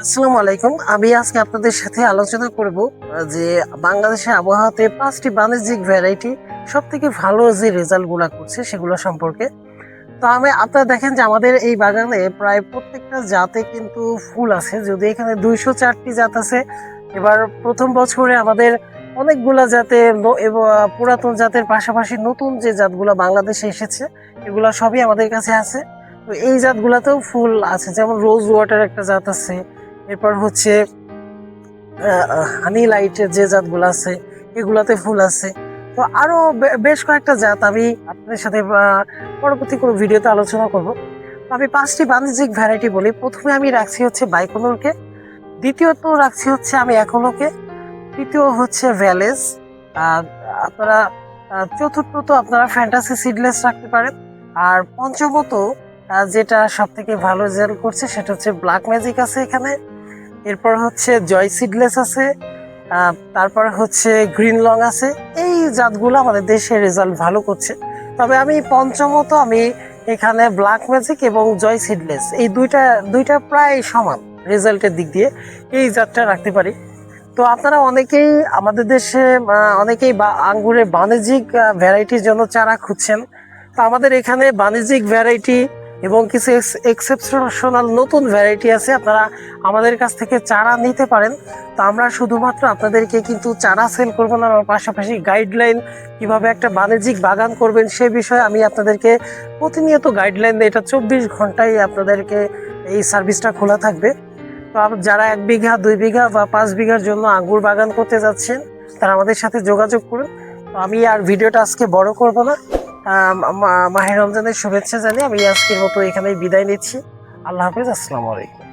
আসসালামু আলাইকুম। আমি আজকে আপনাদের সাথে আলোচনা করব যে বাংলাদেশের আবহাওয়াতে ৫টি বাণিজ্যিক ভ্যারাইটি সবথেকে ভালো যে রেজাল্টগুলা করছে সেগুলো সম্পর্কে। তো আপনারা দেখেন যে আমাদের এই বাগানে প্রায় প্রত্যেকটা জাতে কিন্তু ফুল আছে। যদি এখানে ২০৪টি জাত আছে। এবার ১ম বছরে আমাদের অনেকগুলা জাতে পুরাতন জাতের পাশাপাশি নতুন যে জাতগুলা বাংলাদেশে এসেছে এগুলা সবই আমাদের কাছে আছে। তো এই জাতগুলাতেও ফুল আছে, যেমন রোজ ওয়াটার একটা জাত আছে। এরপর হচ্ছে হানি লাইটের যে জাতগুলো আছে এগুলাতে ফুল আছে। তো আরো বেশ কয়েকটা জাত আমি আপনাদের সাথে পরবর্তী কোনো ভিডিওতে আলোচনা করব। তো আমি ৫টি বাণিজ্যিক ভ্যারাইটি বলি। প্রথমে আমি রাখছি হচ্ছে বাইকোনোরকে, দ্বিতীয়ত রাখছি হচ্ছে আমি একোলোকে, তৃতীয় হচ্ছে ভ্যালেজ, আর আপনারা চতুর্থত আপনারা ফ্যান্টাসি সিডলেস রাখতে পারেন। আর পঞ্চমত যেটা সব থেকে ভালো রেজাল্ট করছে সেটা হচ্ছে ব্ল্যাক ম্যাজিক আছে এখানে। এরপর হচ্ছে জয় সিডলেস আছে, তারপর হচ্ছে গ্রিন লং আছে। এই জাতগুলো আমাদের দেশে রেজাল্ট ভালো করছে। তবে আমি পঞ্চমত আমি এখানে ব্ল্যাক ম্যাজিক এবং জয় সিডলেস এই দুইটা প্রায় সমান রেজাল্টের দিক দিয়ে এই জাতটা রাখতে পারি। তো আপনারা অনেকেই আমাদের দেশে অনেকেই আঙ্গুরের বাণিজ্যিক ভ্যারাইটির জন্য চারা খুঁজছেন। তো আমাদের এখানে বাণিজ্যিক ভ্যারাইটি এবং কিছু এক্সেপশনাল নতুন ভ্যারাইটি আছে। আপনারা আমাদের কাছ থেকে চারা নিতে পারেন। তো আমরা শুধুমাত্র আপনাদেরকে কিন্তু চারা সেল করবো না, পাশাপাশি গাইডলাইন কিভাবে একটা বাণিজ্যিক বাগান করবেন সে বিষয়ে আমি আপনাদেরকে প্রতিনিয়ত গাইডলাইন দিই। এটা ২৪ ঘন্টায় আপনাদেরকে এই সার্ভিসটা খোলা থাকবে। তো যারা ১ বিঘা ২ বিঘা বা ৫ বিঘার জন্য আঙ্গুর বাগান করতে যাচ্ছেন তারা আমাদের সাথে যোগাযোগ করুন। তো আমি আর ভিডিওটা আজকে বড় করব না। মাহে রমজানের শুভেচ্ছা জানিয়ে আমি আজকের মতো এখানেই বিদায় নিচ্ছি। আল্লাহ হাফেজ, আসসালামু আলাইকুম।